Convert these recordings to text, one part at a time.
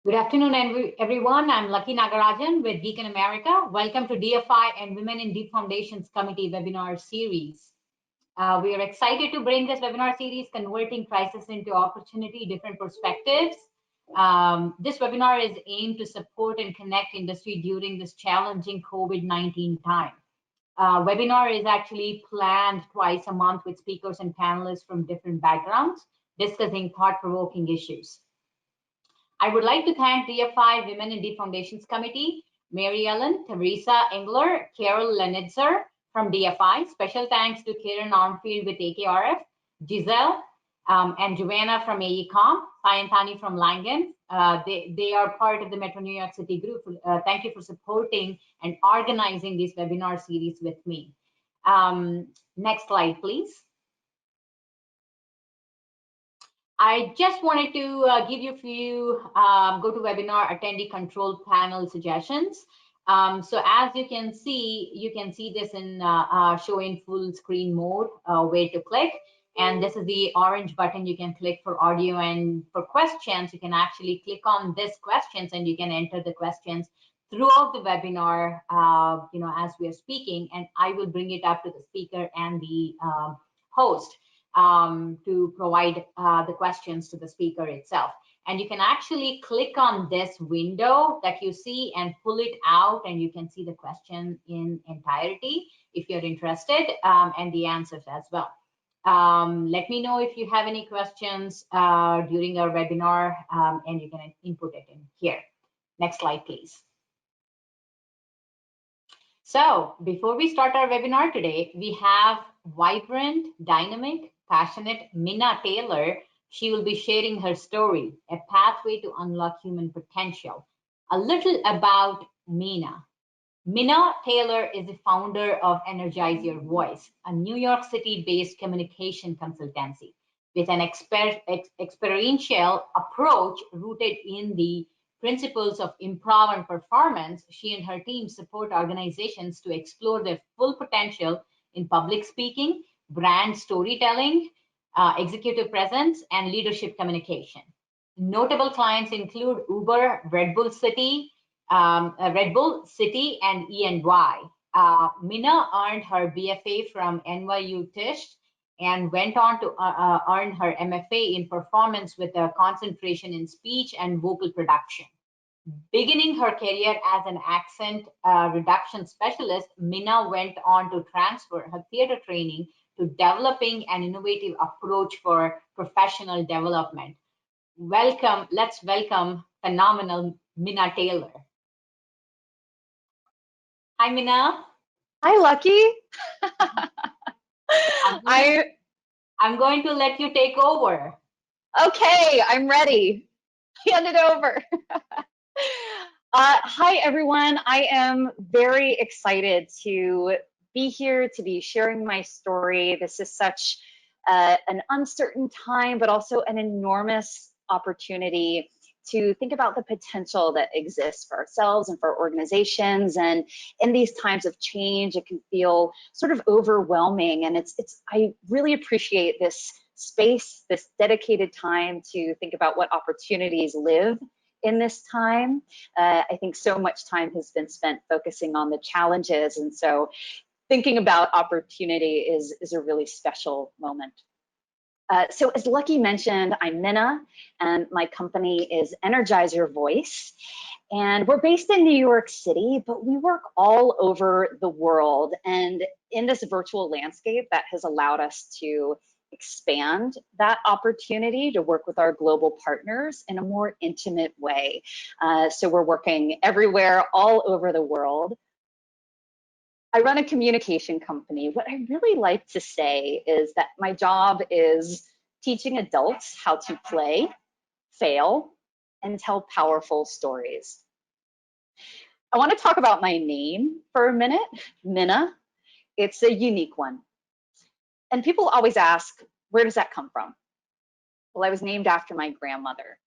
Good afternoon, everyone. I'm Lucky Nagarajan with Beacon America. Welcome to DFI and Women in Deep Foundations Committee webinar series. We are excited to bring this webinar series, Converting Crisis into Opportunity, Different Perspectives. This webinar is aimed to support and connect industry during this challenging COVID-19 time. Webinar is actually planned twice a month with speakers and panelists from different backgrounds, discussing thought-provoking issues. I would like to thank DFI Women in Deep Foundations Committee, Mary Ellen, Teresa Engler, Carol Lenitzer from DFI. Special thanks to Karen Armfield with AKRF, Giselle and Joanna from AECOM, Sayantani from Langan. They are part of the Metro New York City group. Thank you for supporting and organizing this webinar series with me. Next slide, please. I just wanted to give you a few GoToWebinar attendee control panel suggestions. So as you can see this in show in full screen mode, where to click. And this is the orange button you can click for audio, and for questions, you can actually click on this questions and you can enter the questions throughout the webinar, as we are speaking, and I will bring it up to the speaker and the host to provide the questions to the speaker itself. And you can actually click on this window that you see and pull it out, and you can see the question in entirety if you're interested, and the answers as well. Let me know if you have any questions during our webinar, and you can input it in here. Next slide, please. So before we start our webinar today, we have vibrant, dynamic, passionate Minna Taylor. She will be sharing her story, a pathway to unlock human potential. A little about Mina. Minna Taylor is the founder of Energize Your Voice, a New York City-based communication consultancy with an experiential approach rooted in the principles of improv and performance. She and her team support organizations to explore their full potential in public speaking, brand storytelling, executive presence, and leadership communication. Notable clients include Uber, Red Bull City, and E&Y. Minna earned her BFA from NYU Tisch and went on to earn her MFA in performance with a concentration in speech and vocal production. Beginning her career as an accent reduction specialist, Minna went on to transfer her theater training to developing an innovative approach for professional development. Let's welcome phenomenal Minna Taylor. Hi, Minna. Hi, Lucky. I'm going to let you take over. Okay, I'm ready. Hand it over. Hi, everyone. I am very excited to be here, to be sharing my story. This is such an uncertain time, but also an enormous opportunity to think about the potential that exists for ourselves and for organizations. And in these times of change, it can feel sort of overwhelming. And I really appreciate this space, this dedicated time to think about what opportunities live in this time. I think so much time has been spent focusing on the challenges. And so thinking about opportunity is a really special moment. So as Lucky mentioned, I'm Minna, and my company is Energize Your Voice. And we're based in New York City, but we work all over the world. And in this virtual landscape, that has allowed us to expand that opportunity to work with our global partners in a more intimate way. So we're working everywhere, all over the world. I run a communication company. What I really like to say is that my job is teaching adults how to play, fail, and tell powerful stories. I want to talk about my name for a minute, Minna. It's a unique one. And people always ask, where does that come from? Well, I was named after my grandmother.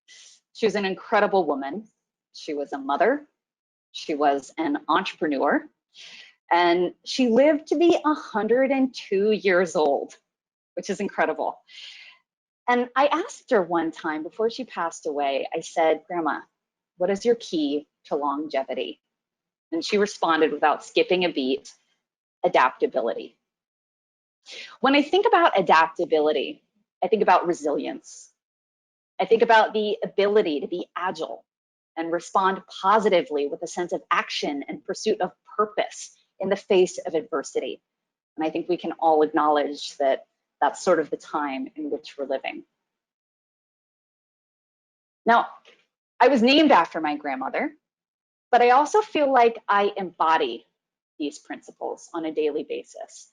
She was an incredible woman. She was a mother. She was an entrepreneur. And she lived to be 102 years old, which is incredible. And I asked her one time before she passed away, I said, Grandma, What is your key to longevity? And she responded without skipping a beat, adaptability. When I think about adaptability, I think about resilience. I think about the ability to be agile and respond positively with a sense of action and pursuit of purpose in the face of adversity. And I think we can all acknowledge that that's sort of the time in which we're living. Now, I was named after my grandmother, but I also feel like I embody these principles on a daily basis.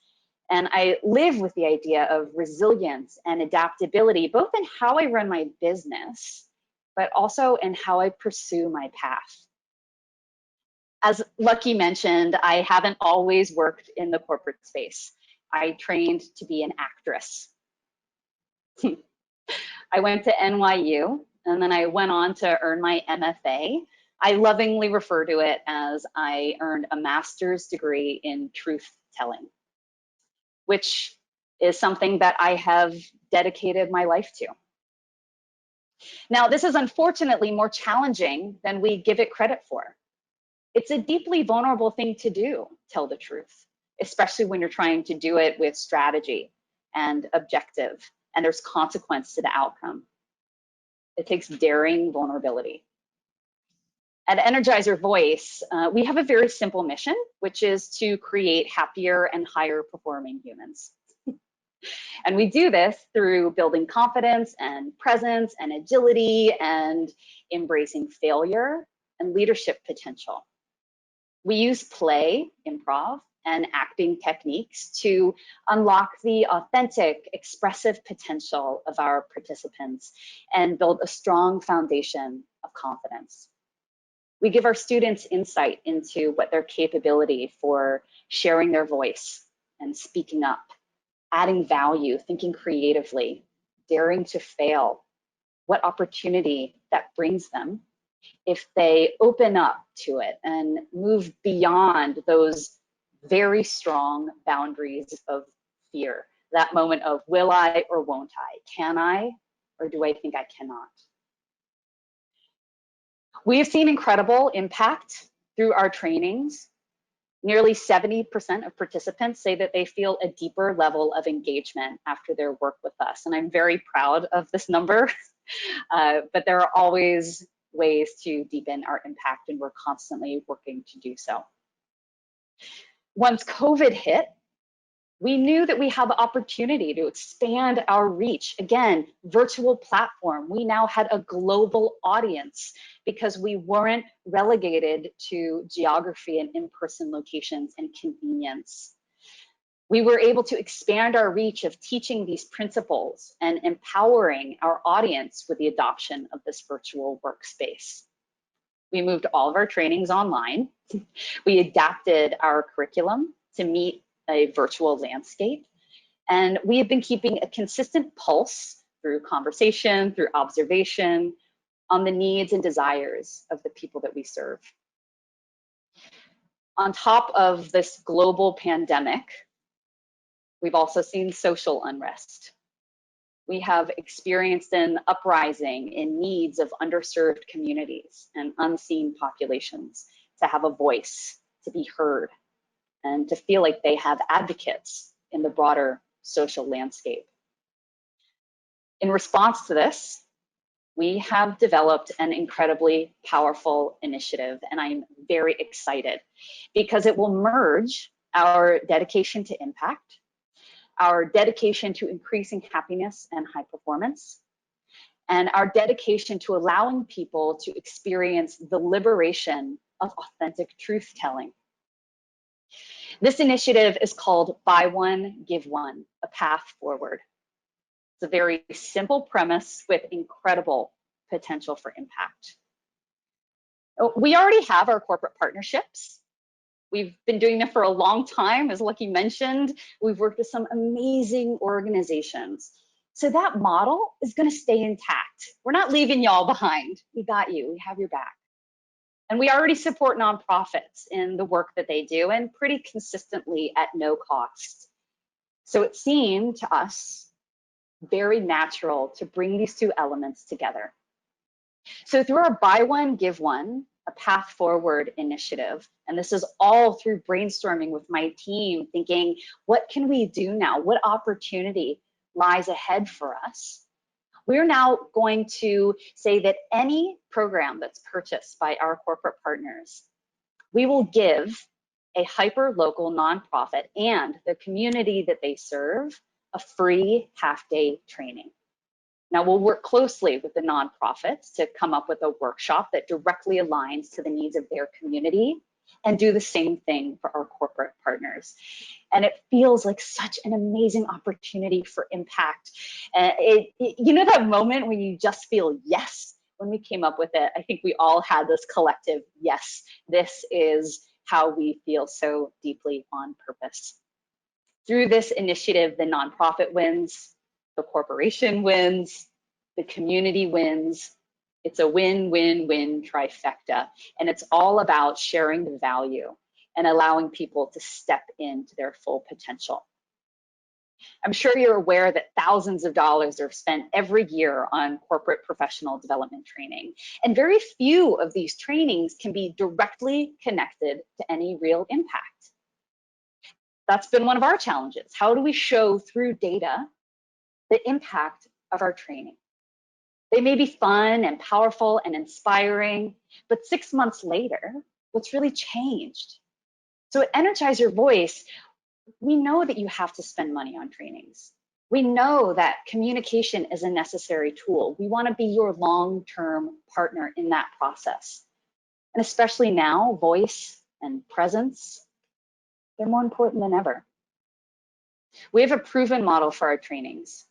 And I live with the idea of resilience and adaptability, both in how I run my business, but also in how I pursue my path. As Lucky mentioned, I haven't always worked in the corporate space. I trained to be an actress. I went to NYU, and then I went on to earn my MFA. I lovingly refer to it as I earned a master's degree in truth telling, which is something that I have dedicated my life to. Now, this is unfortunately more challenging than we give it credit for. It's a deeply vulnerable thing to do, tell the truth, especially when you're trying to do it with strategy and objective, and there's consequence to the outcome. It takes daring vulnerability. At Energize Your Voice, we have a very simple mission, which is to create happier and higher performing humans. And we do this through building confidence and presence and agility and embracing failure and leadership potential. We use play, improv, and acting techniques to unlock the authentic, expressive potential of our participants and build a strong foundation of confidence. We give our students insight into what their capability for sharing their voice and speaking up, adding value, thinking creatively, daring to fail, what opportunity that brings them if they open up to it and move beyond those very strong boundaries of fear, that moment of will I or won't I? Can I or do I think I cannot? We have seen incredible impact through our trainings. Nearly 70% of participants say that they feel a deeper level of engagement after their work with us. And I'm very proud of this number, but there are always ways to deepen our impact, and we're constantly working to do so. Once COVID hit, we knew that we had the opportunity to expand our reach. Again, virtual platform. We now had a global audience because we weren't relegated to geography and in-person locations and convenience. We were able to expand our reach of teaching these principles and empowering our audience with the adoption of this virtual workspace. We moved all of our trainings online. We adapted our curriculum to meet a virtual landscape. And we have been keeping a consistent pulse through conversation, through observation, on the needs and desires of the people that we serve. On top of this global pandemic, we've also seen social unrest. We have experienced an uprising in needs of underserved communities and unseen populations to have a voice, to be heard, and to feel like they have advocates in the broader social landscape. In response to this, we have developed an incredibly powerful initiative, and I'm very excited because it will merge our dedication to impact, our dedication to increasing happiness and high performance, and our dedication to allowing people to experience the liberation of authentic truth-telling. This initiative is called Buy One, Give One, a path forward. It's a very simple premise with incredible potential for impact. We already have our corporate partnerships. We've been doing them for a long time, as Lucky mentioned. We've worked with some amazing organizations. So that model is going to stay intact. We're not leaving y'all behind. We got you. We have your back. And we already support nonprofits in the work that they do, and pretty consistently at no cost. So it seemed to us very natural to bring these two elements together. So through our Buy One, Give One, a Path Forward initiative, and this is all through brainstorming with my team, thinking, what can we do now? What opportunity lies ahead for us? We're now going to say that any program that's purchased by our corporate partners, we will give a hyper-local nonprofit and the community that they serve a free half-day training. Now, we'll work closely with the nonprofits to come up with a workshop that directly aligns to the needs of their community and do the same thing for our corporate partners. And it feels like such an amazing opportunity for impact. You know that moment when you just feel yes? When we came up with it, I think we all had this collective yes, this is how we feel so deeply on purpose. Through this initiative, the nonprofit wins, the corporation wins, the community wins. It's a win-win-win trifecta, and it's all about sharing the value and allowing people to step into their full potential. I'm sure you're aware that thousands of dollars are spent every year on corporate professional development training, and very few of these trainings can be directly connected to any real impact. That's been one of our challenges. How do we show through data the impact of our training? They may be fun and powerful and inspiring, but 6 months later, what's really changed? So at Energize Your Voice, we know that you have to spend money on trainings. We know that communication is a necessary tool. We want to be your long-term partner in that process. And especially now, voice and presence, they're more important than ever. We have a proven model for our trainings,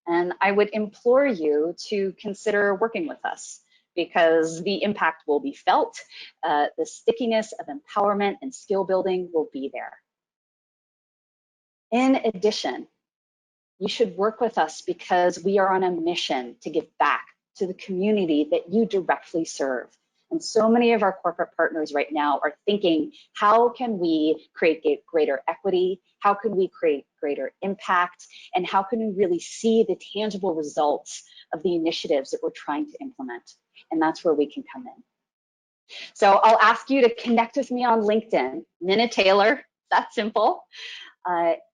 and I would implore you to consider working with us because the impact will be felt. The stickiness of empowerment and skill building will be there. In addition, you should work with us because we are on a mission to give back to the community that you directly serve. And so many of our corporate partners right now are thinking, how can we create greater equity? How can we create greater impact? And how can we really see the tangible results of the initiatives that we're trying to implement? And that's where we can come in. So I'll ask you to connect with me on LinkedIn, Minna Taylor, that's simple.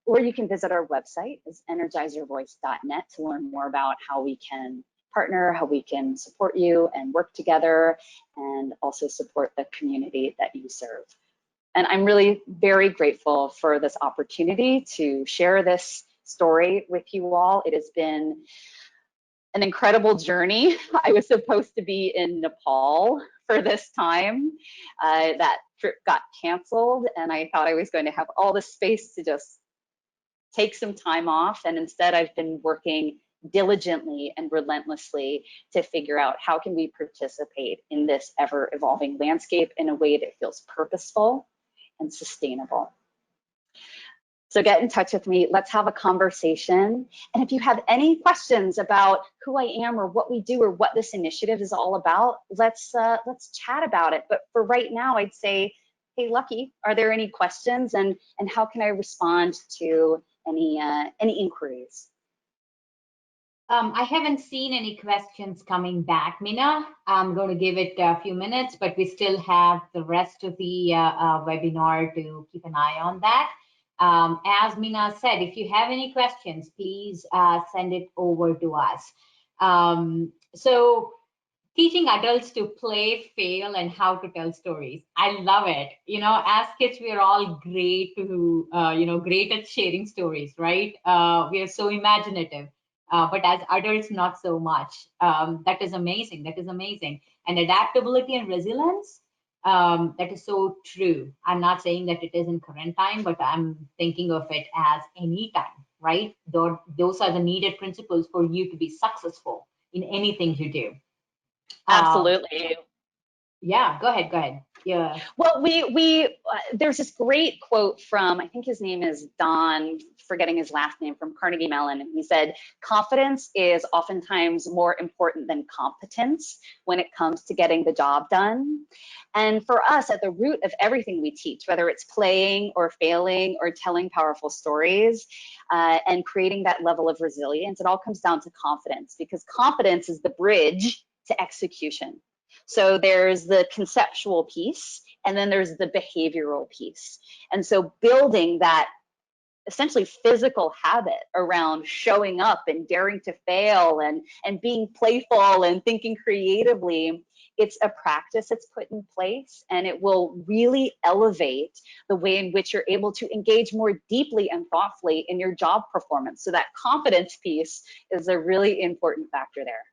Or you can visit our website, it's energizeyourvoice.net, to learn more about how we can partner, how we can support you and work together, and also support the community that you serve. And I'm really very grateful for this opportunity to share this story with you all. It has been an incredible journey. I was supposed to be in Nepal for this time. That trip got canceled, and I thought I was going to have all the space to just take some time off. And instead, I've been working diligently and relentlessly to figure out how can we participate in this ever-evolving landscape in a way that feels purposeful and sustainable. So get in touch with me, let's have a conversation. And if you have any questions about who I am or what we do or what this initiative is all about, let's chat about it. But for right now, I'd say, hey, Lucky, are there any questions? And how can I respond to any inquiries? I haven't seen any questions coming back, Mina. I'm going to give it a few minutes, but we still have the rest of the webinar to keep an eye on that. As Mina said, if you have any questions, please send it over to us. So teaching adults to play, fail, and how to tell stories. I love it. You know, as kids, we are all great to, great at sharing stories, right? We are so imaginative. But as adults, not so much. That is amazing. That is amazing. And adaptability and resilience, that is so true. I'm not saying that it is in current time, but I'm thinking of it as any time, right? Those are the needed principles for you to be successful in anything you do. Absolutely. Yeah, go ahead. Yeah. Well, there's this great quote from, I think his name is Don, forgetting his last name, from Carnegie Mellon. And he said, confidence is oftentimes more important than competence when it comes to getting the job done. And for us, at the root of everything we teach, whether it's playing or failing or telling powerful stories and creating that level of resilience, it all comes down to confidence, because confidence is the bridge to execution. So there's the conceptual piece, and then there's the behavioral piece. And so building that essentially physical habit around showing up and daring to fail and being playful and thinking creatively, it's a practice that's put in place, and it will really elevate the way in which you're able to engage more deeply and thoughtfully in your job performance. So that confidence piece is a really important factor there.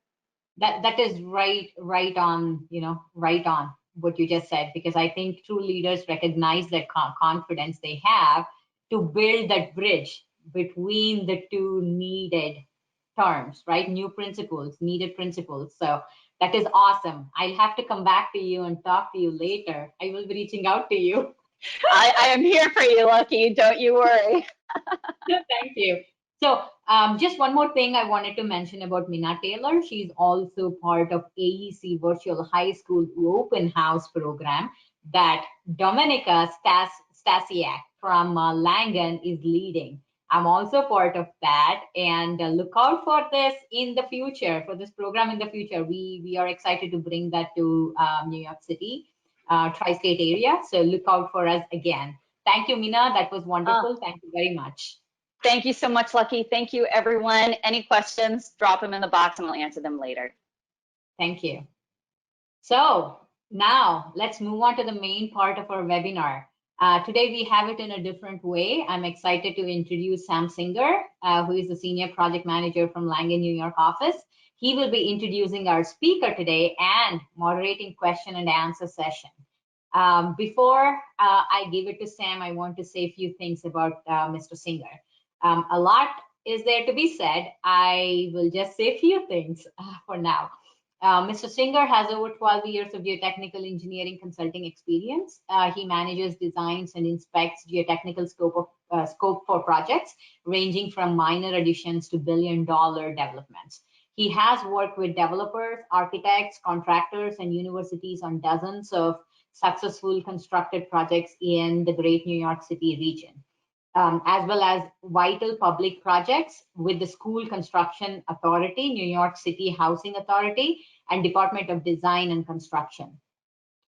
That is right on, right on what you just said, because I think true leaders recognize that confidence they have to build that bridge between the two needed terms, right? New principles, needed principles. So that is awesome. I'll have to come back to you and talk to you later. I will be reaching out to you. I am here for you, Lucky. Don't you worry. Thank you. So just one more thing I wanted to mention about Minna Taylor. She's also part of AEC Virtual High School Open House program that Dominika Stasiak from Langan is leading. I'm also part of that, and look out for this in the future, for this program in the future. We are excited to bring that to New York City, tri-state area. So look out for us again. Thank you, Mina. That was wonderful. Thank you very much. Thank you so much, Lucky. Thank you, everyone. Any questions, drop them in the box and I'll answer them later. Thank you. So now let's move on to the main part of our webinar. Today we have it in a different way. I'm excited to introduce Sam Singer, who is the Senior Project Manager from Langan, New York office. He will be introducing our speaker today and moderating question and answer session. Before I give it to Sam, I want to say a few things about Mr. Singer. A lot is there to be said. I will just say a few things for now. Mr. Singer has over 12 years of geotechnical engineering consulting experience. He manages, designs, and inspects geotechnical scope for projects ranging from minor additions to billion-dollar developments. He has worked with developers, architects, contractors, and universities on dozens of successful constructed projects in the Great New York City region, as well as vital public projects with the School Construction Authority, New York City Housing Authority, and Department of Design and Construction.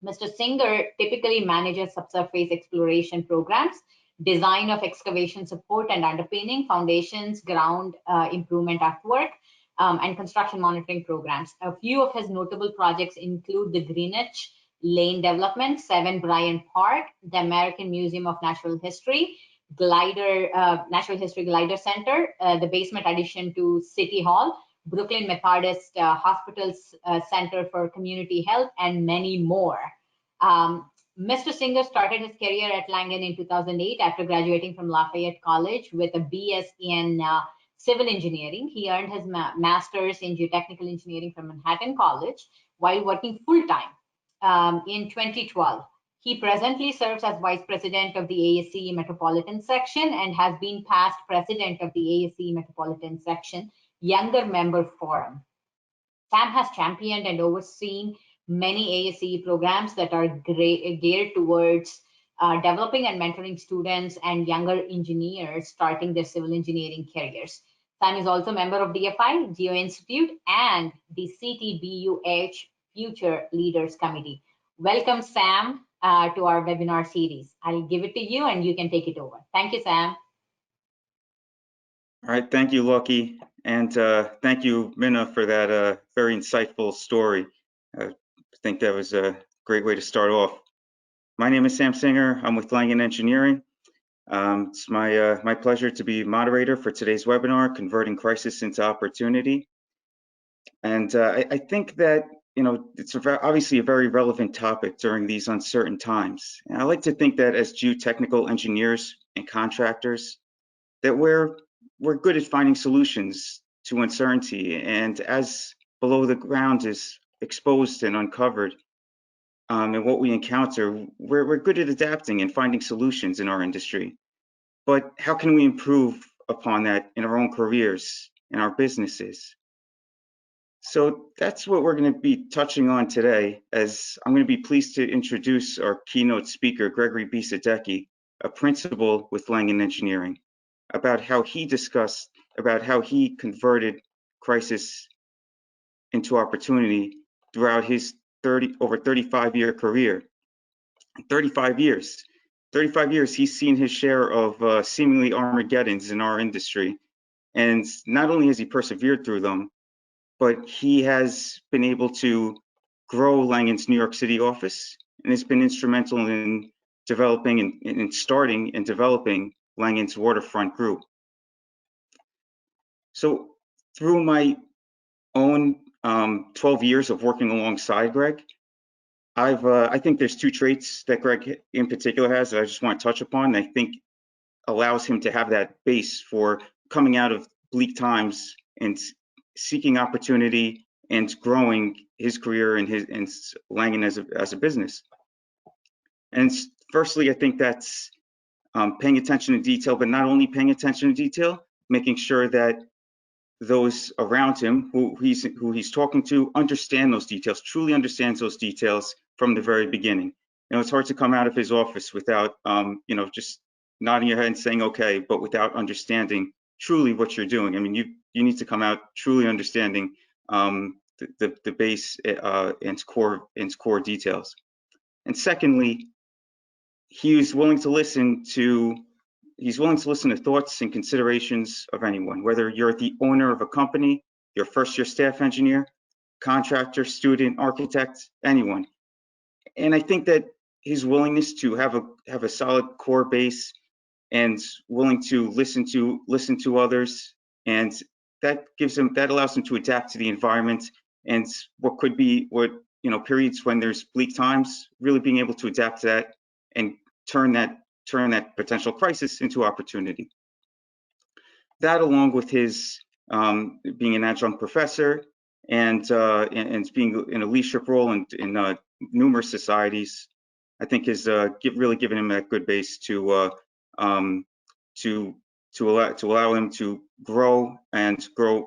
Mr. Singer typically manages subsurface exploration programs, design of excavation support and underpinning, foundations, ground improvement artwork, and construction monitoring programs. A few of his notable projects include the Greenwich Lane Development, 7 Bryant Park, the American Museum of Natural History, Natural History Glider Center, the basement addition to City Hall, Brooklyn Methodist Hospital's Center for Community Health, and many more. Mr. Singer started his career at Langan in 2008 after graduating from Lafayette College with a BS in civil engineering. He earned his master's in geotechnical engineering from Manhattan College while working full-time in 2012. He presently serves as Vice President of the ASCE Metropolitan Section and has been past President of the ASCE Metropolitan Section Younger Member Forum. Sam has championed and overseen many ASCE programs that are geared towards developing and mentoring students and younger engineers starting their civil engineering careers. Sam is also a member of DFI, Geo Institute, and the CTBUH Future Leaders Committee. Welcome, Sam, to our webinar series. I'll give it to you and you can take it over. Thank you, Sam. All right, thank you, Lucky, and thank you, Minna, for that very insightful story. I think that was a great way to start off. My name is Sam Singer. I'm with Langan Engineering. It's my pleasure to be moderator for today's webinar, Converting Crisis into Opportunity. And I think that it's obviously a very relevant topic during these uncertain times. And I like to think that as geotechnical engineers and contractors, that we're good at finding solutions to uncertainty. And as below the ground is exposed and uncovered, and what we encounter, we're good at adapting and finding solutions in our industry. But how can we improve upon that in our own careers, in our businesses? So that's what we're going to be touching on today, as I'm going to be pleased to introduce our keynote speaker, Gregory Bisadecki, a principal with Langan Engineering, about how he converted crisis into opportunity throughout his over 35-year career. 35 years. 35 years, he's seen his share of seemingly Armageddons in our industry. And not only has he persevered through them, but he has been able to grow Langan's New York City office, and has been instrumental in developing and in starting and developing Langan's waterfront group. So through my own 12 years of working alongside Greg, I think there's two traits that Greg in particular has that I just want to touch upon. I think allows him to have that base for coming out of bleak times and seeking opportunity and growing his career and Langan as a business. And firstly, I think that's paying attention to detail, but not only paying attention to detail, making sure that those around him who he's talking to understand those details, truly understands those details from the very beginning. You know, it's hard to come out of his office without you know, just nodding your head and saying okay, but without understanding truly what you're doing. I mean, you need to come out truly understanding the base and core details. And secondly, he's willing to listen to thoughts and considerations of anyone, whether you're the owner of a company, your first-year staff engineer, contractor, student, architect, anyone. And I think that his willingness to have a solid core base and willing to listen to others, and that allows him to adapt to the environment and what you know, periods when there's bleak times, really being able to adapt to that and turn that potential crisis into opportunity. That, along with his being an adjunct professor and being in a leadership role in numerous societies, I think has really given him that good base to allow him to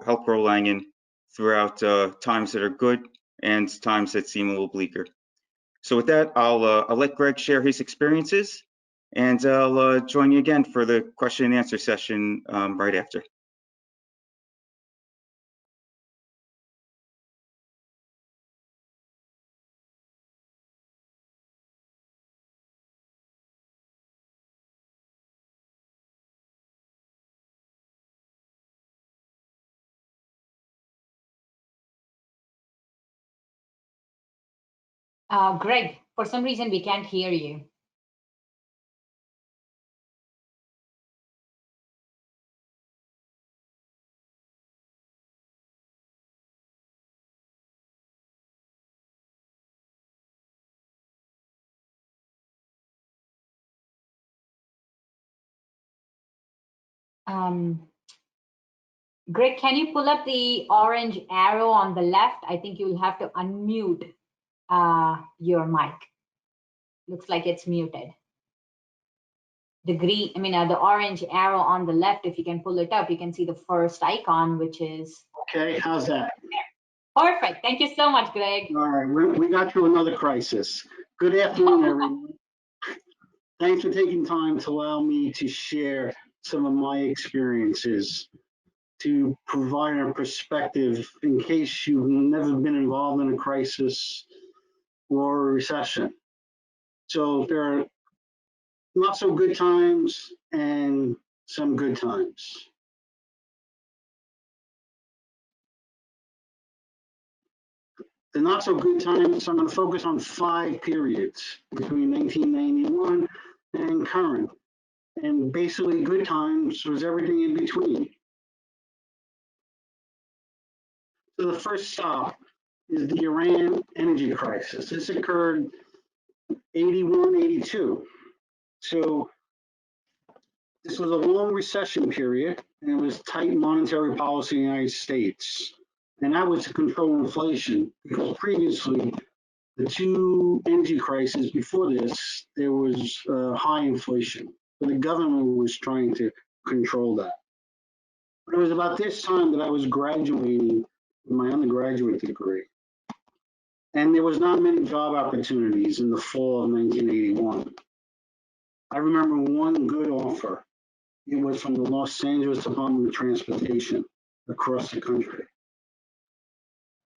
help grow Langan throughout times that are good and times that seem a little bleaker. So with that, I'll let Greg share his experiences, and I'll join you again for the question and answer session right after. Greg, for some reason we can't hear you. Greg, can you pull up the orange arrow on the left? I think you'll have to unmute your mic. Looks like it's muted. The orange arrow on the left, if you can pull it up, you can see the first icon, which is. Okay, how's that? Perfect. Thank you so much, Greg. All right, we got through another crisis. Good afternoon, everyone. Thanks for taking time to allow me to share some of my experiences, to provide a perspective in case you've never been involved in a crisis or a recession. So there are not so good times and some good times. The not so good times, I'm going to focus on 5 periods between 1991 and current. And basically good times was everything in between. So the first stop is the Iran energy crisis. This occurred 81, 82. So this was a long recession period, and it was tight monetary policy in the United States. And that was to control inflation, because previously, the 2 energy crises before this, there was high inflation. But the government was trying to control that. But it was about this time that I was graduating with my undergraduate degree. And there was not many job opportunities in the fall of 1981. I remember one good offer. It was from the Los Angeles Department of Transportation across the country.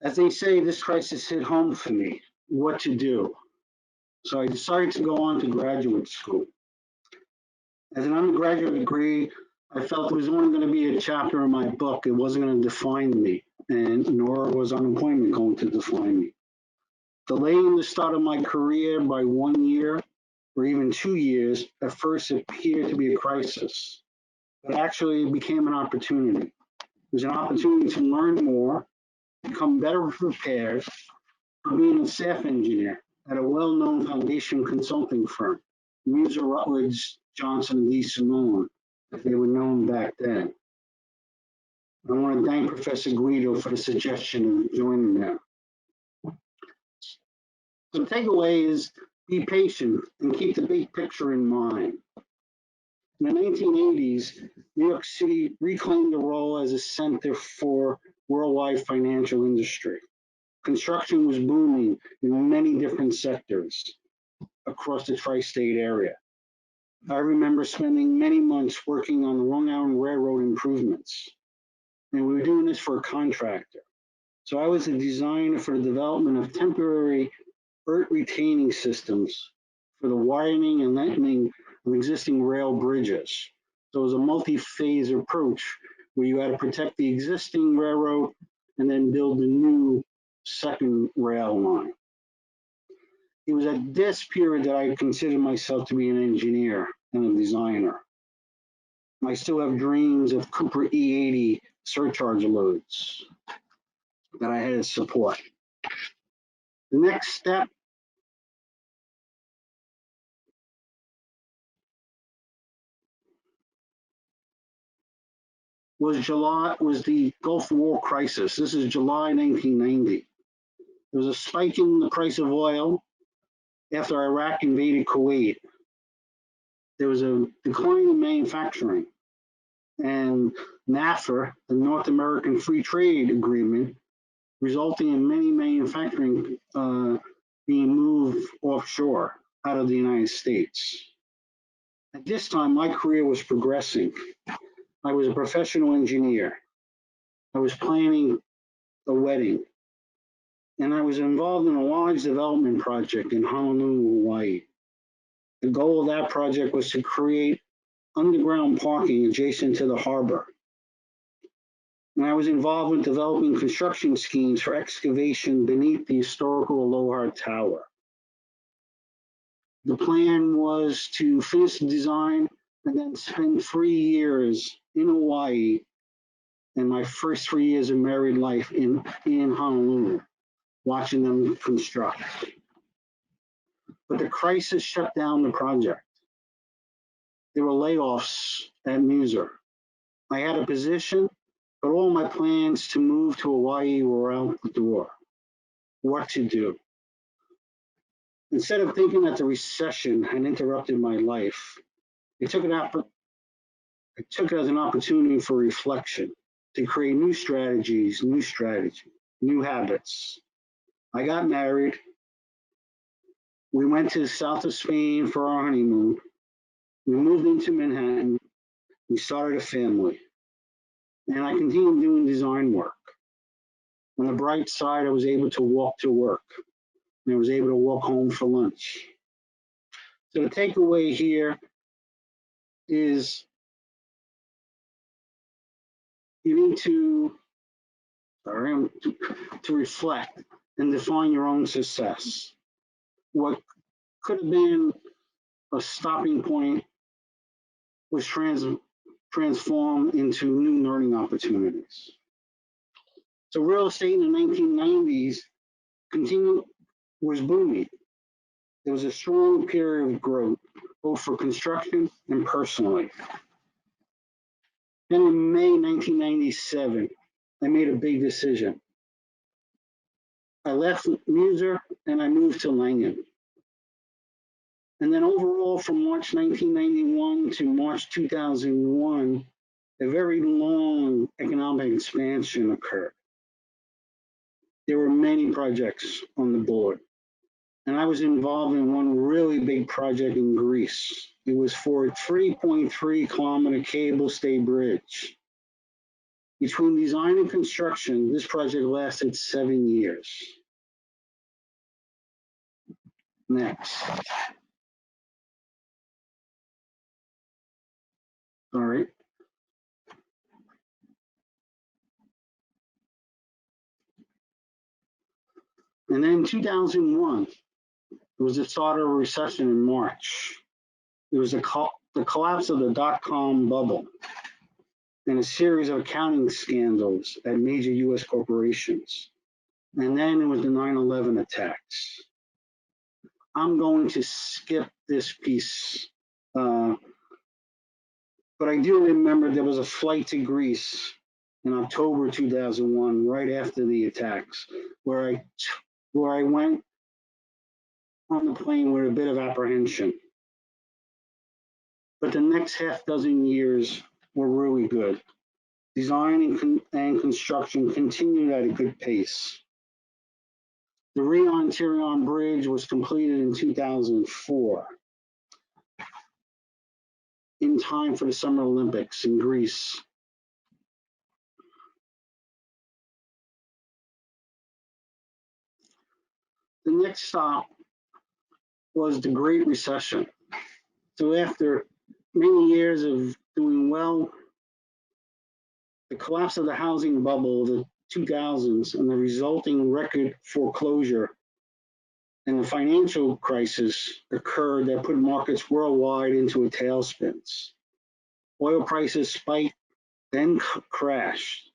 As they say, this crisis hit home for me, what to do. So I decided to go on to graduate school. As an undergraduate degree, I felt it was only going to be a chapter in my book. It wasn't going to define me, and nor was unemployment going to define me. Delaying the start of my career by 1 year or even 2 years at first appeared to be a crisis, but actually it became an opportunity. It was an opportunity to learn more, become better prepared for being a staff engineer at a well-known foundation consulting firm, Muser Rutledge Johnson Lee Simone, as they were known back then. I want to thank Professor Guido for the suggestion of joining them. So the takeaway is be patient and keep the big picture in mind. In the 1980s, New York City reclaimed the role as a center for worldwide financial industry. Construction was booming in many different sectors across the tri-state area. I remember spending many months working on the Long Island Railroad improvements, and we were doing this for a contractor. So I was a designer for the development of temporary earth retaining systems for the widening and lengthening of existing rail bridges. So it was a multi-phase approach where you had to protect the existing railroad and then build a new second rail line. It was at this period that I considered myself to be an engineer and a designer. I still have dreams of Cooper E80 surcharge loads that I had to support. The next step was the Gulf War crisis. This is July 1990. There was a spike in the price of oil after Iraq invaded Kuwait. There was a decline in manufacturing, and NAFTA, the North American Free Trade Agreement, resulting in many manufacturing being moved offshore out of the United States. At this time, my career was progressing. I was a professional engineer. I was planning a wedding, and I was involved in a large development project in Honolulu, Hawaii. The goal of that project was to create underground parking adjacent to the harbor. And I was involved in developing construction schemes for excavation beneath the historical Aloha Tower. The plan was to finish the design and then spend 3 years in Hawaii and my first 3 years of married life in Honolulu, watching them construct. But the crisis shut down the project. There were layoffs at Muser. I had a position, but all my plans to move to Hawaii were out the door. What to do? Instead of thinking that the recession had interrupted my life, I took it as an opportunity for reflection, to create new strategies, new habits. I got married. We went to the south of Spain for our honeymoon. We moved into Manhattan. We started a family. And I continued doing design work. On the bright side, I was able to walk to work. And I was able to walk home for lunch. So the takeaway here is you need to reflect and define your own success. What could have been a stopping point was transformed into new learning opportunities. So real estate in the 1990s was booming. There was a strong period of growth, both for construction and personally. Then in May 1997, I made a big decision. I left Muser and I moved to Langan. And then overall, from March 1991 to March 2001, a very long economic expansion occurred. There were many projects on the board. And I was involved in one really big project in Greece. It was for a 3.3 kilometer cable stay bridge. Between design and construction, this project lasted 7 years. Next. All right. And then 2001, it was the start of a recession in March. It was the collapse of the dot-com bubble and a series of accounting scandals at major US corporations. And then it was the 9/11 attacks. I'm going to skip this piece, but I do remember there was a flight to Greece in October 2001, right after the attacks, where I went on the plane with a bit of apprehension. But the next half dozen years were really good. Design and construction continued at a good pace. The Rion-Tirion Bridge was completed in 2004, in time for the Summer Olympics in Greece. The next stop was the Great Recession. So after many years of doing well, the collapse of the housing bubble of the 2000s and the resulting record foreclosure and the financial crisis occurred that put markets worldwide into a tailspin. Oil prices spiked, then crashed.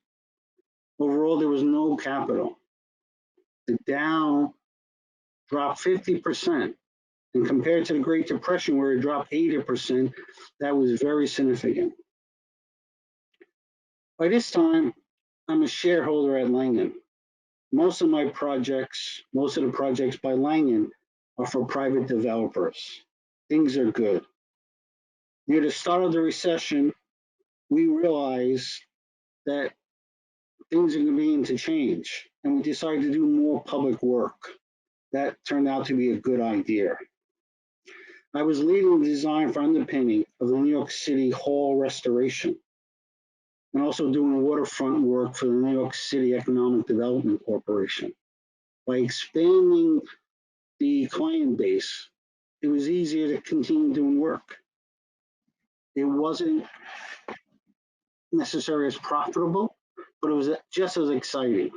Overall, there was no capital. The Dow dropped 50%. And compared to the Great Depression, where it dropped 80%, that was very significant. By this time, I'm a shareholder at Langan. Most of the projects by Langan are for private developers. Things are good. Near the start of the recession, we realized that things are going to begin to change, and we decided to do more public work. That turned out to be a good idea. I was leading the design for underpinning of the New York City Hall restoration, and also doing waterfront work for the New York City Economic Development Corporation. By expanding the client base, it was easier to continue doing work. It wasn't necessarily as profitable, but it was just as exciting.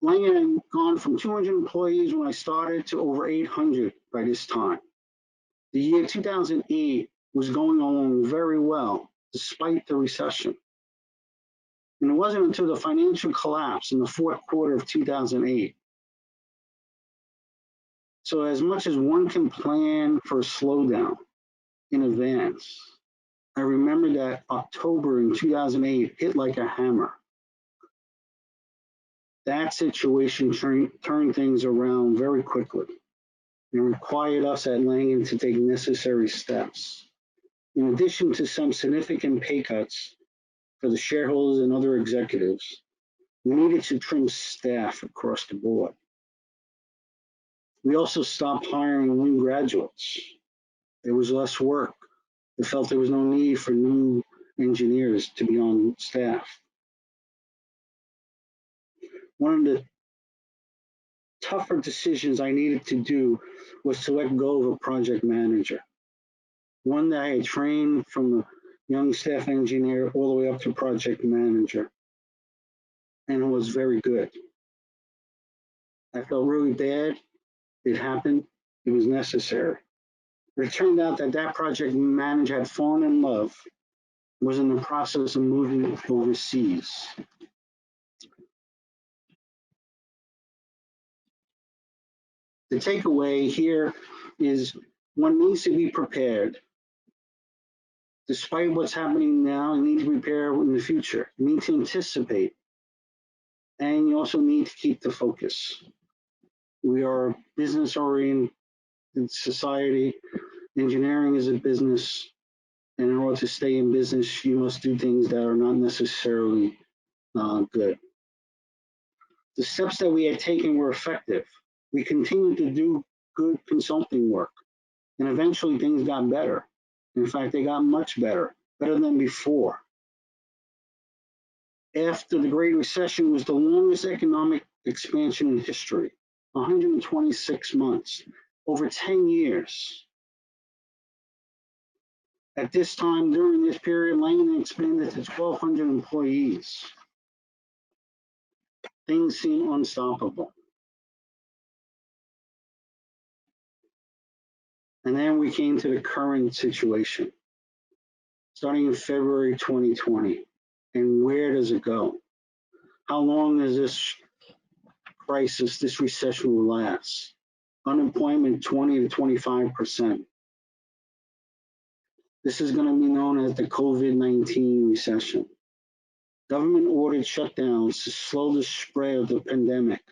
Langan had gone from 200 employees when I started to over 800 by this time. The year 2008 was going along very well, despite the recession. And it wasn't until the financial collapse in the fourth quarter of 2008. So as much as one can plan for a slowdown in advance, I remember that October in 2008 hit like a hammer. That situation turned things around very quickly. It required us at Langan to take necessary steps. In addition to some significant pay cuts for the shareholders and other executives, we needed to trim staff across the board. We also stopped hiring new graduates. There was less work. We felt there was no need for new engineers to be on staff. One of the tougher decisions I needed to do was to let go of a project manager. One that I had trained from a young staff engineer all the way up to project manager, and it was very good. I felt really bad. It happened. It was necessary. But it turned out that that project manager had fallen in love, was in the process of moving overseas. The takeaway here is one needs to be prepared. Despite what's happening now, you need to prepare in the future. You need to anticipate. And you also need to keep the focus. We are a business-oriented society. Engineering is a business. And in order to stay in business, you must do things that are not necessarily good. The steps that we had taken were effective. We continued to do good consulting work, and eventually things got better. In fact, they got much better than before. After the Great Recession was the longest economic expansion in history, 126 months, over 10 years. At this time, during this period, Langan expanded to 1,200 employees. Things seem unstoppable. And then we came to the current situation, starting in February 2020. And where does it go? How long is this crisis, this recession will last? Unemployment 20 to 25%. This is going to be known as the COVID-19 recession. Government ordered shutdowns to slow the spread of the pandemic.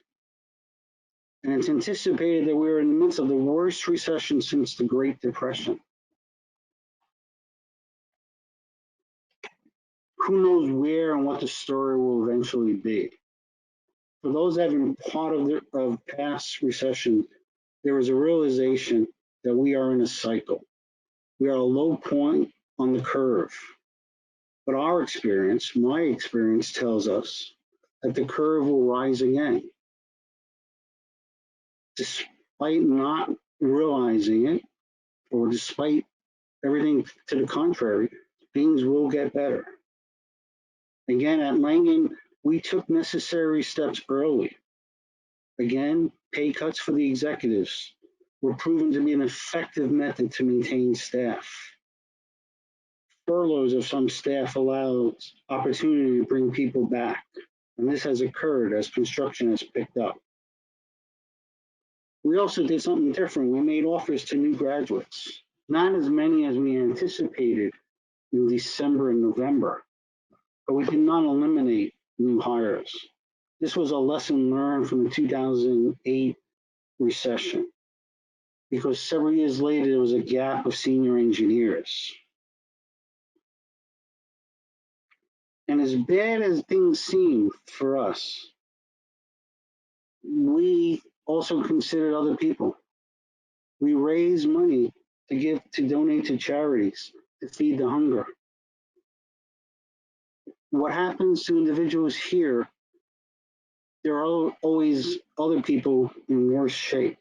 And it's anticipated that we're in the midst of the worst recession since the Great Depression. Who knows where and what the story will eventually be. For those that have been part of past recession, there is a realization that we are in a cycle. We are at a low point on the curve. But our experience, my experience, tells us that the curve will rise again. Despite not realizing it, or despite everything to the contrary, things will get better. Again, at Langan, we took necessary steps early. Again, pay cuts for the executives were proven to be an effective method to maintain staff. Furloughs of some staff allowed opportunity to bring people back, and this has occurred as construction has picked up. We also did something different. We made offers to new graduates, not as many as we anticipated in December and November, but we did not eliminate new hires. This was a lesson learned from the 2008 recession, because several years later, there was a gap of senior engineers. And as bad as things seem for us, we also considered other people. We raised money to donate to charities, to feed the hunger. What happens to individuals here, there are always other people in worse shape.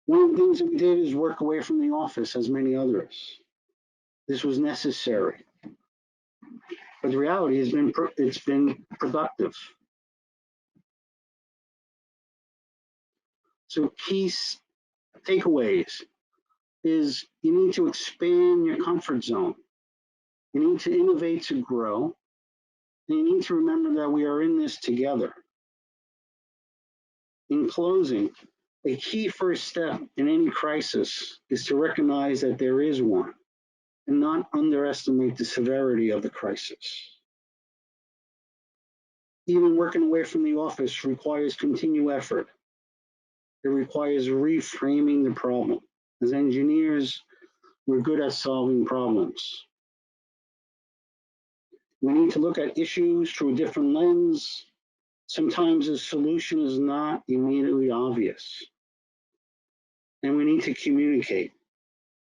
One of the things that we did is work away from the office, as many others. This was necessary. But the reality has been, it's been productive. So key takeaways is you need to expand your comfort zone. You need to innovate to grow. And you need to remember that we are in this together. In closing, a key first step in any crisis is to recognize that there is one and not underestimate the severity of the crisis. Even working away from the office requires continued effort. It requires reframing the problem. As engineers, we're good at solving problems. We need to look at issues through a different lens. Sometimes the solution is not immediately obvious. And we need to communicate.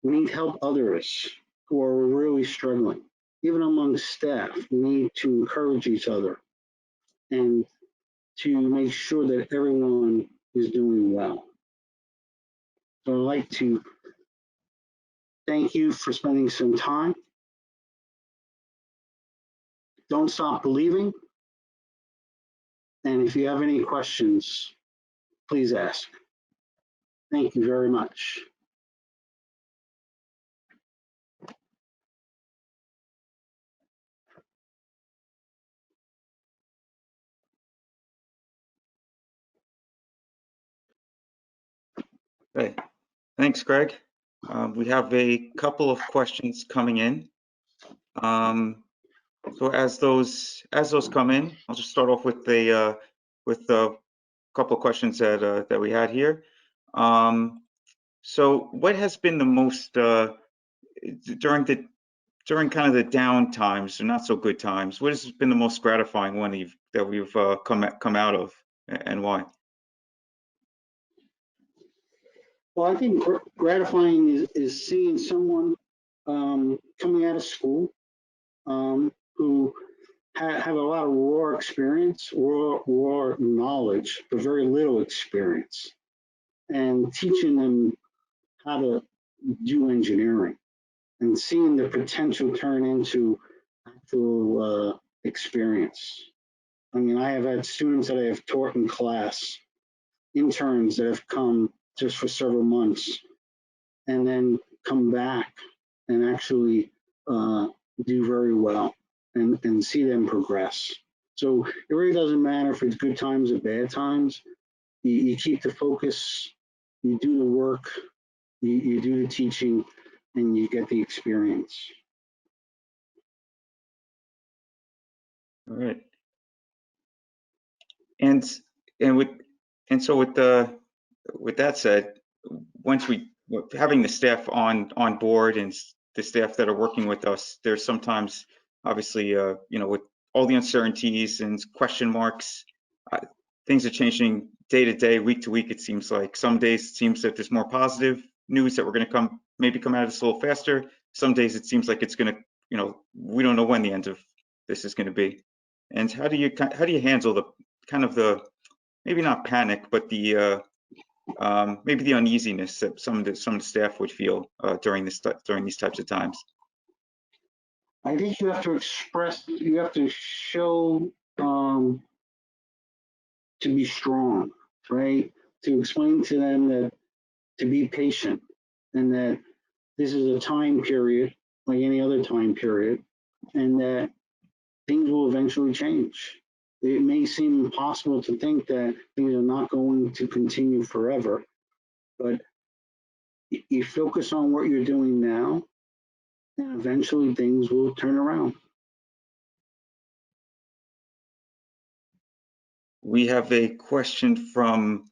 We need to help others who are really struggling. Even among staff, we need to encourage each other and to make sure that everyone is doing well. So I'd like to thank you for spending some time. Don't stop believing. And if you have any questions, please ask. Thank you very much. Okay, thanks, Greg. We have a couple of questions coming in. So as those come in, I'll just start off with a couple of questions that we had here. So what has been the most during kind of the down times or not so good times? What has been the most gratifying one that we've come out of, and why? Well, I think gratifying is seeing someone coming out of school who have a lot of raw experience, raw knowledge, but very little experience, and teaching them how to do engineering and seeing the potential turn into actual experience. I mean, I have had students that I have taught in class, interns that have come just for several months and then come back and actually do very well and see them progress. So it really doesn't matter if it's good times or bad times. You keep the focus, you do the work, you do the teaching, and you get the experience. All right. And with so with that said, once having the staff on board and the staff that are working with us, there's sometimes obviously you know, with all the uncertainties and question marks, things are changing day to day, week to week. It seems like some days it seems that there's more positive news that we're going to maybe come out of this a little faster. Some days it seems like it's going to, you know, we don't know when the end of this is going to be. And how do you handle the kind of the, maybe not panic, but the maybe the uneasiness that some of the staff would feel during these types of times? I think you have to express, you have to show to be strong, right? To explain to them that to be patient and that this is a time period like any other time period and that things will eventually change. It may seem impossible to think that things are not going to continue forever, but you focus on what you're doing now and eventually things will turn around. We have a question from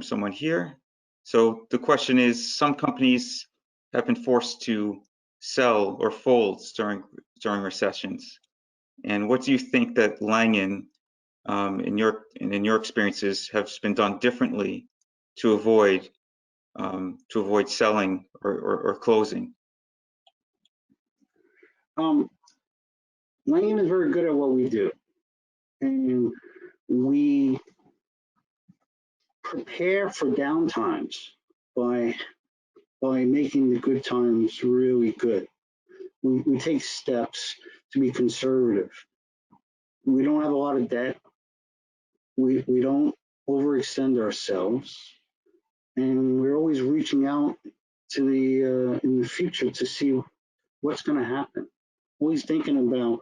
someone here. So the question is, some companies have been forced to sell or fold during recessions. And what do you think that Langan, in your experiences, has been done differently to avoid selling or closing? Langan is very good at what we do, and we prepare for downtimes by making the good times really good. We take steps to be conservative. We don't have a lot of debt. We don't overextend ourselves, and we're always reaching out to the in the future to see what's going to happen. Always thinking about,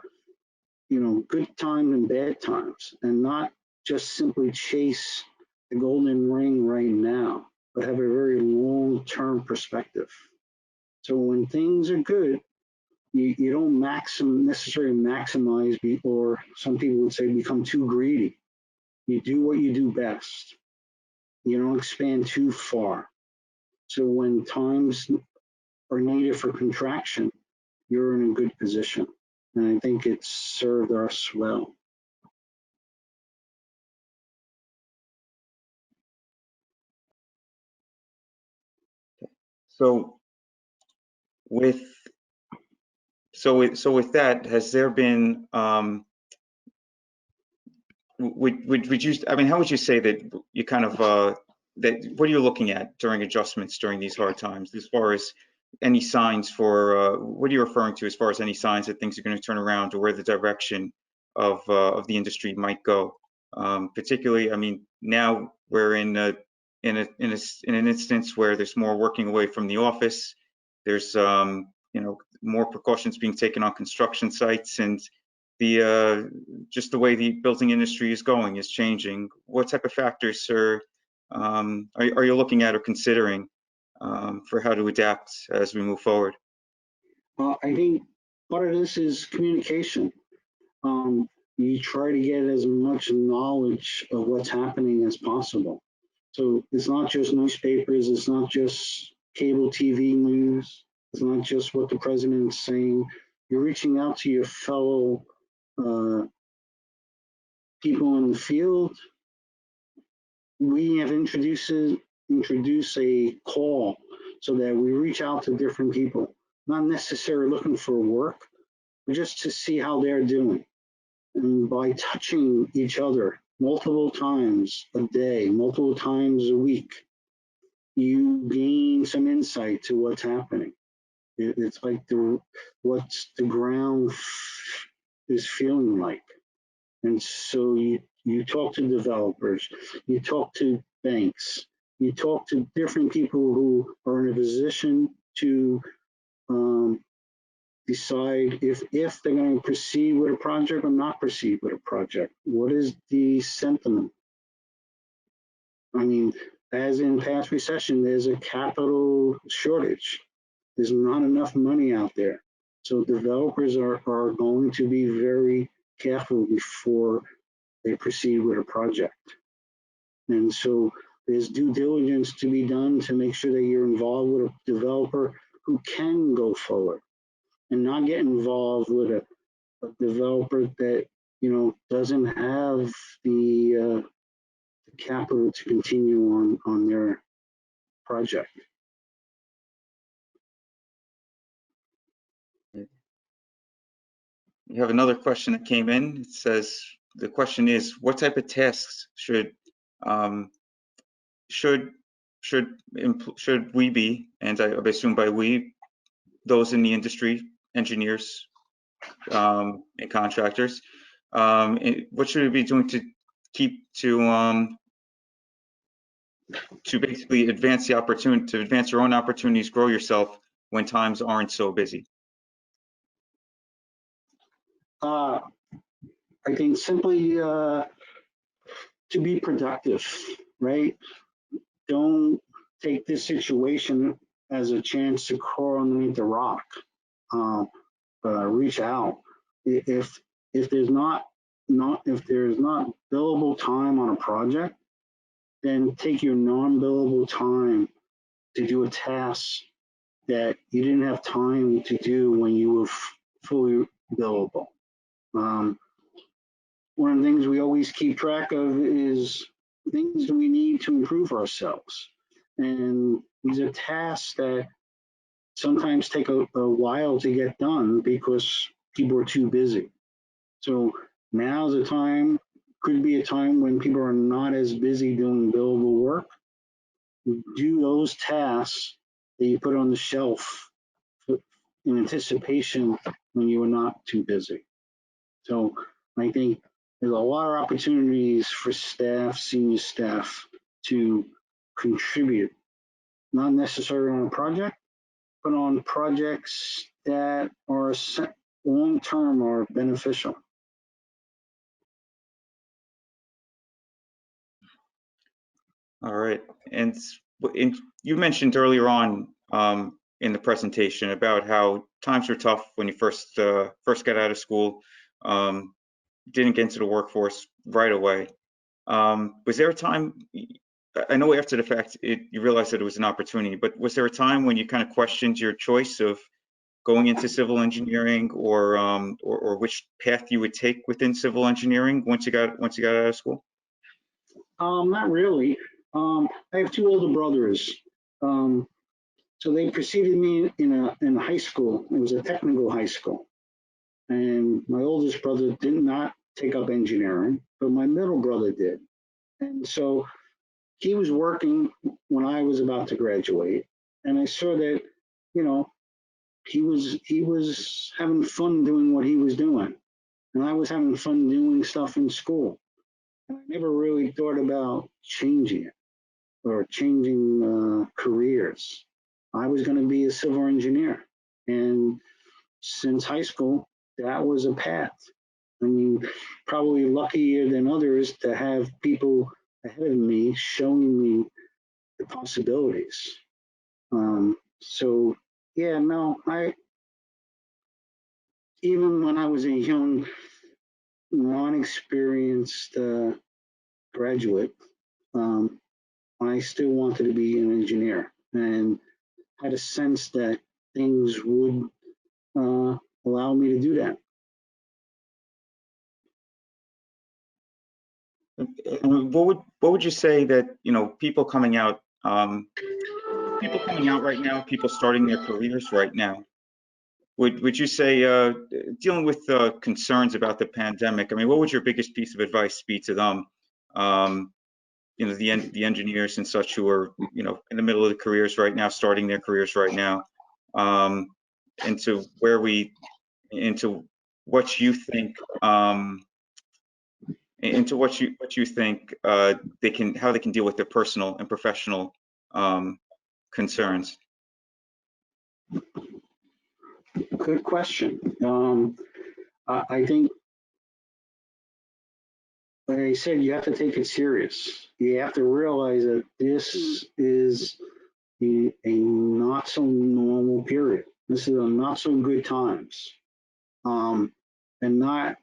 you know, good times and bad times, and not just simply chase the golden ring right now, but have a very long-term perspective. So when things are good, you don't necessarily maximize, or some people would say become too greedy. You do what you do best. You don't expand too far. So when times are needed for contraction, you're in a good position. And I think it's served us well. So with that, has there been would you, I mean, how would you say that you kind of that what are you looking at during adjustments during these hard times, as far as any signs for what are you referring to as far as any signs that things are going to turn around, or where the direction of the industry might go? Particularly, I mean, now we're in an instance where there's more working away from the office. There's you know, more precautions being taken on construction sites, and the just the way the building industry is going is changing. What type of factors are you looking at or considering for how to adapt as we move forward? I think part of this is communication. You try to get as much knowledge of what's happening as possible. So it's not just newspapers, it's not just cable TV news, it's not just what the president's saying. You're reaching out to your fellow people in the field. We have introduced introduce a call so that we reach out to different people, not necessarily looking for work, but just to see how they're doing. And by touching each other multiple times a day, multiple times a week, you gain some insight to what's happening. It's like what's the ground is feeling like. And so you talk to developers, you talk to banks, you talk to different people who are in a position to decide if they're going to proceed with a project or not proceed with a project. What is the sentiment? I mean, as in past recession, there's a capital shortage. There's not enough money out there. So developers are going to be very careful before they proceed with a project. And so there's due diligence to be done to make sure that you're involved with a developer who can go forward, and not get involved with a developer that, you know, doesn't have the capital to continue on their project. You have another question that came in. It says, the question is, what type of tasks should we be, and I assume by we, those in the industry, engineers and contractors, what should we be doing to keep to basically advance the opportunity, to advance your own opportunities, grow yourself when times aren't so busy? I think simply to be productive, right? Don't take this situation as a chance to crawl underneath the rock. Reach out. If there's not billable time on a project, then take your non-billable time to do a task that you didn't have time to do when you were fully billable. One of the things we always keep track of is things we need to improve ourselves. And these are tasks that sometimes take a while to get done because people are too busy. So now's the time, could be a time when people are not as busy doing billable work. Do those tasks that you put on the shelf in anticipation when you are not too busy. So I think there's a lot of opportunities for staff, senior staff, to contribute, not necessarily on a project, but on projects that are long-term or beneficial. All right, and you mentioned earlier on in the presentation about how times were tough when you first got out of school, didn't get into the workforce right away. Was there a time, I know after the fact you realized that it was an opportunity, but was there a time when you kind of questioned your choice of going into civil engineering, or which path you would take within civil engineering once you got out of school? Not really. I have two older brothers. So they preceded me in high school. It was a technical high school. And my oldest brother did not take up engineering, but my middle brother did. And so he was working when I was about to graduate. And I saw that, you know, he was having fun doing what he was doing. And I was having fun doing stuff in school. And I never really thought about changing it or changing careers. I was going to be a civil engineer. And since high school, that was a path. I mean, probably luckier than others to have people ahead of me showing me the possibilities. So yeah, no, even when I was a young, non-experienced graduate, I still wanted to be an engineer and had a sense that things would allow me to do that. What would you say that, you know, people coming out People coming out right now, people starting their careers right now, would you say, dealing with concerns about the pandemic, I mean, what would your biggest piece of advice be to them? You know, the engineers and such who are, you know, in the middle of the careers right now, starting their careers right now, into what you think, into what you think how they can deal with their personal and professional concerns. Good question. I think, like I said, you have to take it serious. You have to realize that this is a not so normal period. This is a not so good times. And not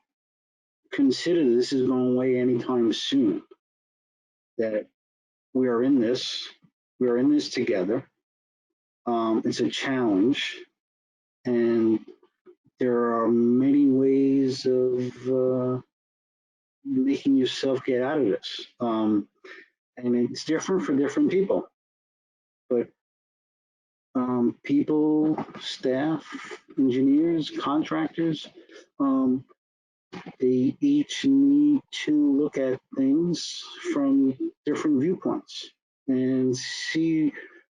consider this is going away anytime soon. That we are in this together. It's a challenge, and there are many ways of making yourself get out of this. And it's different for different people. But people, staff, engineers, contractors, they each need to look at things from different viewpoints and see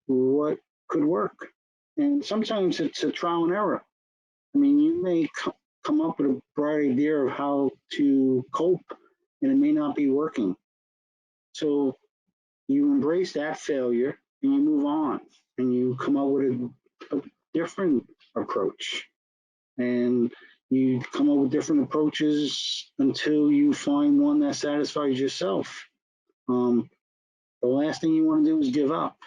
what could work. And sometimes it's a trial and error. I mean, you may come up with a bright idea of how to cope, and it may not be working. So you embrace that failure and you move on, and you come up with a different approach. And you come up with different approaches until you find one that satisfies yourself. The last thing you want to do is give up.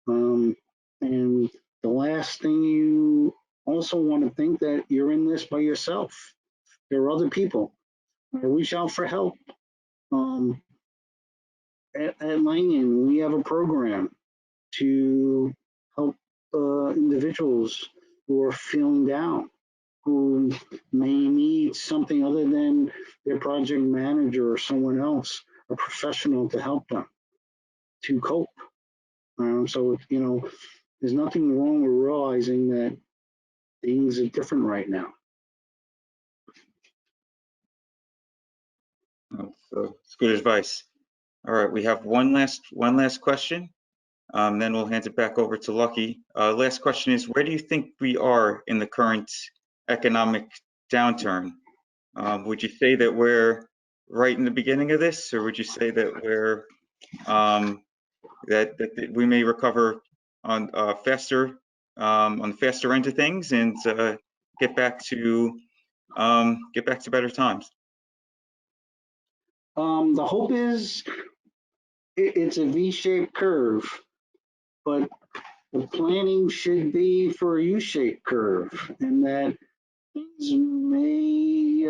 And the last thing you also want to think that you're in this by yourself. There are other people. Reach out for help. At Langan, we have a program to help individuals who are feeling down, who may need something other than their project manager or someone else, a professional to help them to cope. So, you know, there's nothing wrong with realizing that things are different right now. So it's good advice. All right, we have one last question. Then we'll hand it back over to Lucky. Last question is, where do you think we are in the current economic downturn? Would you say that we're right in the beginning of this, or would you say that we're that we may recover on faster on the faster end of things and get back to better times? The hope is it's a V-shaped curve, but the planning should be for a U-shaped curve, and that things may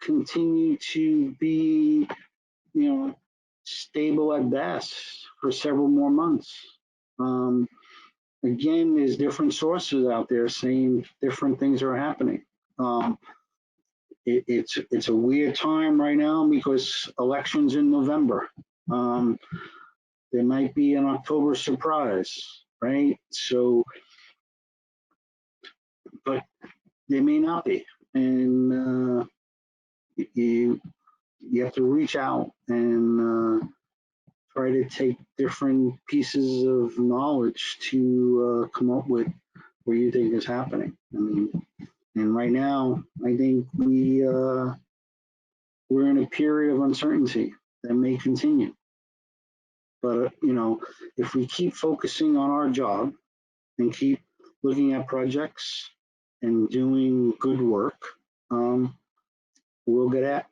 continue to be, you know, stable at best for several more months. Again, there's different sources out there saying different things are happening. It's a weird time right now because elections in November. There might be an October surprise, right? So, but there may not be, and you have to reach out and try to take different pieces of knowledge to come up with what you think is happening. I mean, and right now, I think we're in a period of uncertainty that may continue. But you know, if we keep focusing on our job and keep looking at projects and doing good work, we'll get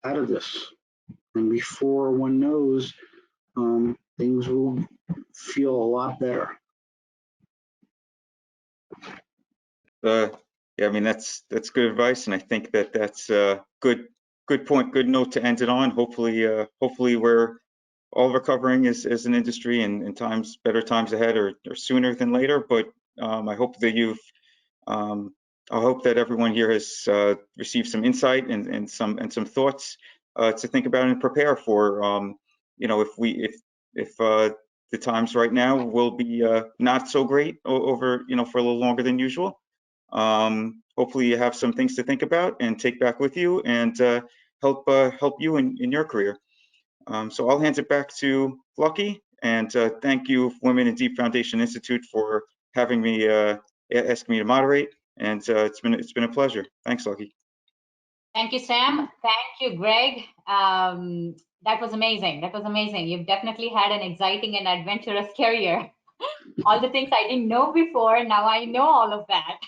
out of this. And before one knows, things will feel a lot better. Yeah, I mean that's good advice, and I think that that's a good point, good note to end it on. Hopefully we're all recovering as an industry and better times ahead or sooner than later. But I hope that I hope that everyone here has received some insight and some thoughts to think about and prepare for. You know, if the times right now will be not so great over, for a little longer than usual. Hopefully you have some things to think about and take back with you and help you in your career. So I'll hand it back to Lucky, and thank you, Women in Deep Foundation Institute, for having me, asking me to moderate. And it's been a pleasure. Thanks, Lucky. Thank you, Sam. Thank you, Greg. That was amazing. That was amazing. You've definitely had an exciting and adventurous career. All the things I didn't know before, now I know all of that.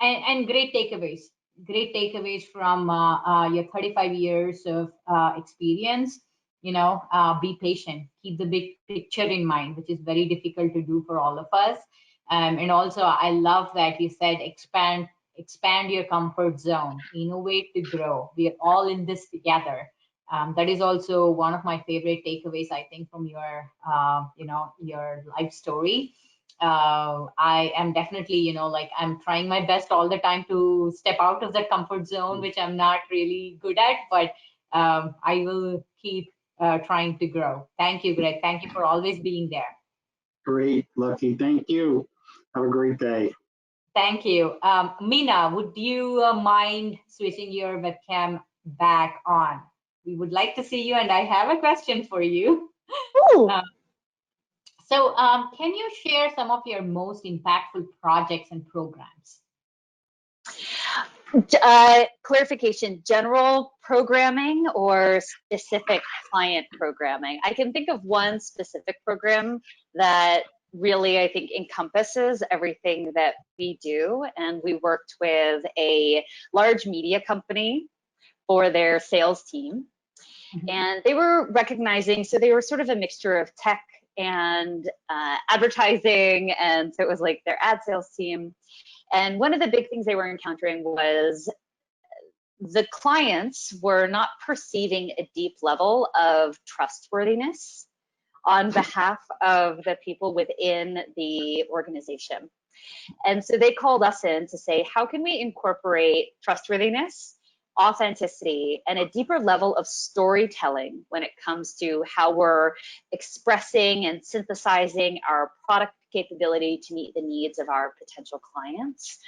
And great takeaways from your 35 years of experience. Be patient, keep the big picture in mind, which is very difficult to do for all of us. And also, I love that you said expand your comfort zone, innovate to grow. We are all in this together. That is also one of my favorite takeaways, I think, from your your life story. I am definitely, I'm trying my best all the time to step out of that comfort zone, which I'm not really good at, but I will keep trying to grow. Thank you, Greg. Thank you for always being there. Great, Lucky. Thank you. Have a great day. Thank you. Mina, would you mind switching your webcam back on? We would like to see you, and I have a question for you. So can you share some of your most impactful projects and programs? Clarification, general programming or specific client programming? I can think of one specific program that really, I think, encompasses everything that we do. And we worked with a large media company for their sales team. And they were recognizing, so they were sort of a mixture of tech and advertising. And so it was like their ad sales team. And one of the big things they were encountering was the clients were not perceiving a deep level of trustworthiness on behalf of the people within the organization. And so they called us in to say, how can we incorporate trustworthiness, authenticity, and a deeper level of storytelling when it comes to how we're expressing and synthesizing our product capability to meet the needs of our potential clients.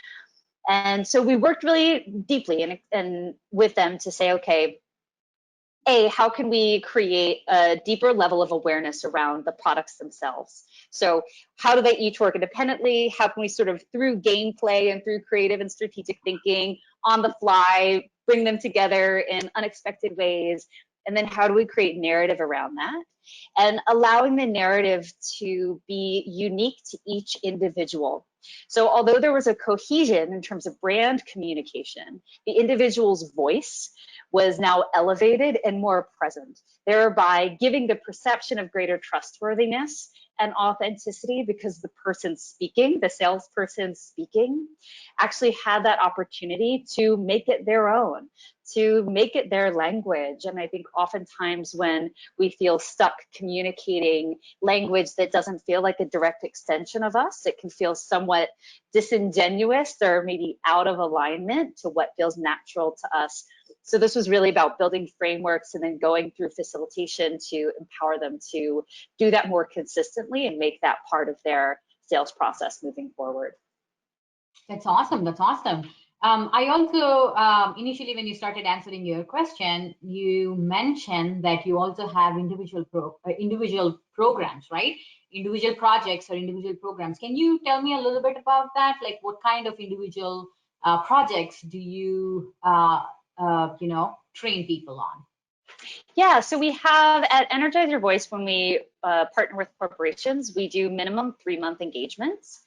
And so we worked really deeply and with them to say, okay, how can we create a deeper level of awareness around the products themselves? So how do they each work independently? How can we sort of, through gameplay and through creative and strategic thinking, on the fly, bring them together in unexpected ways? And then how do we create narrative around that? And allowing the narrative to be unique to each individual. So although there was a cohesion in terms of brand communication, the individual's voice was now elevated and more present, thereby giving the perception of greater trustworthiness and authenticity, because the person speaking, the salesperson speaking, actually had that opportunity to make it their own, to make it their language. And I think oftentimes when we feel stuck communicating language that doesn't feel like a direct extension of us, it can feel somewhat disingenuous or maybe out of alignment to what feels natural to us. So this was really about building frameworks and then going through facilitation to empower them to do that more consistently and make that part of their sales process moving forward. That's awesome. That's awesome. I also, initially when you started answering your question, you mentioned that you also have individual programs, right? Individual projects or individual programs. Can you tell me a little bit about that? Like what kind of individual projects do you, train people on? Yeah, so we have at Energize Your Voice, when we partner with corporations, we do minimum 3-month engagements.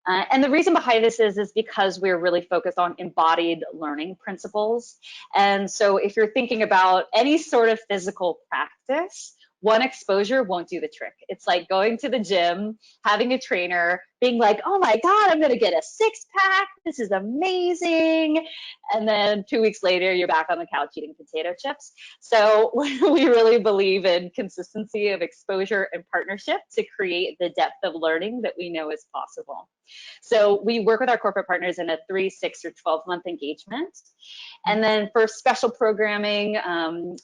And the reason behind this is because we're really focused on embodied learning principles. And so if you're thinking about any sort of physical practice, one exposure won't do the trick. It's like going to the gym, having a trainer, being like, oh my God, I'm gonna get a 6-pack, this is amazing. And then 2 weeks later, you're back on the couch eating potato chips. So we really believe in consistency of exposure and partnership to create the depth of learning that we know is possible. So we work with our corporate partners in a 3, 6, or 12-month engagement. And then for special programming,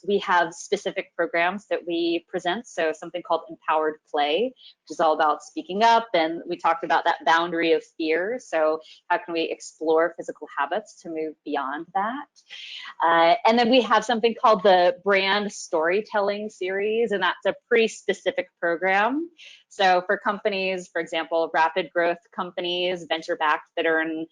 we have specific programs that we present. So something called Empowered Play, which is all about speaking up. And we talked about that boundary of fear. So how can we explore physical habits to move beyond that? And then we have something called the Brand Storytelling Series, and that's a pretty specific program. So for companies, for example, rapid growth companies, venture-backed, that are in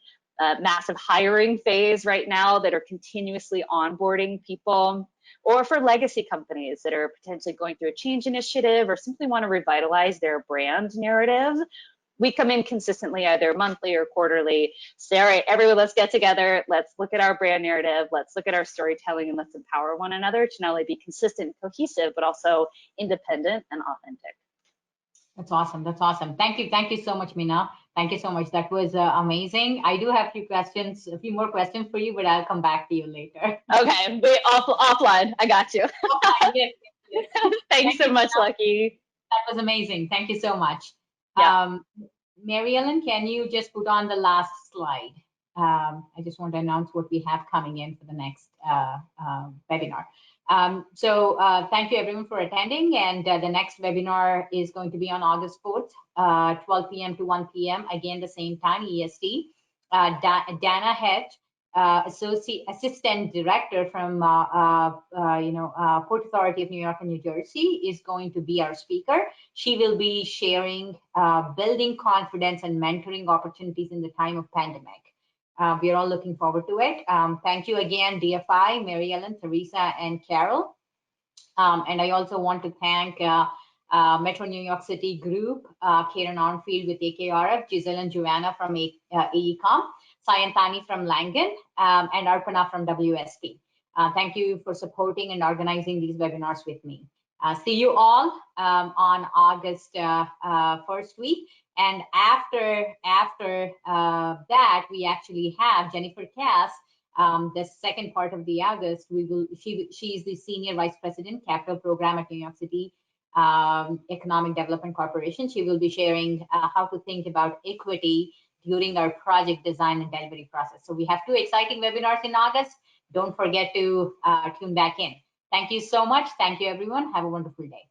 massive hiring phase right now, that are continuously onboarding people, or for legacy companies that are potentially going through a change initiative or simply want to revitalize their brand narrative, we come in consistently, either monthly or quarterly, say, all right, everyone, let's get together, let's look at our brand narrative, let's look at our storytelling, and let's empower one another to not only be consistent and cohesive, but also independent and authentic. That's awesome. That's awesome. Thank you. Thank you so much, Mina. Thank you so much. That was amazing. I do have a few more questions for you, but I'll come back to you later. Okay, wait, offline. I got you. Offline, yes, yes. Thanks so much, Mina. Lucky. That was amazing. Thank you so much. Yeah. Mary Ellen, can you just put on the last slide? I just want to announce what we have coming in for the next webinar. Thank you everyone for attending, and the next webinar is going to be on August 4th, 12 p.m. to 1 p.m. Again, the same time, EST. Dana Hedge, Assistant Director from Port Authority of New York and New Jersey, is going to be our speaker. She will be sharing building confidence and mentoring opportunities in the time of pandemic. We are all looking forward to it. Thank you again, DFI, Mary Ellen, Teresa, and Carol. And I also want to thank Metro New York City Group, Karen Armfield with AKRF, Giselle and Joanna from AECOM, Sayantani from Langan, and Arpana from WSP. Thank you for supporting and organizing these webinars with me. See you all on August 1st week. And after that, we actually have Jennifer Cass, the second part of the August. She is the Senior Vice President, Capital Program at New York City Economic Development Corporation. She will be sharing how to think about equity during our project design and delivery process. So we have 2 exciting webinars in August. Don't forget to tune back in. Thank you so much. Thank you, everyone. Have a wonderful day.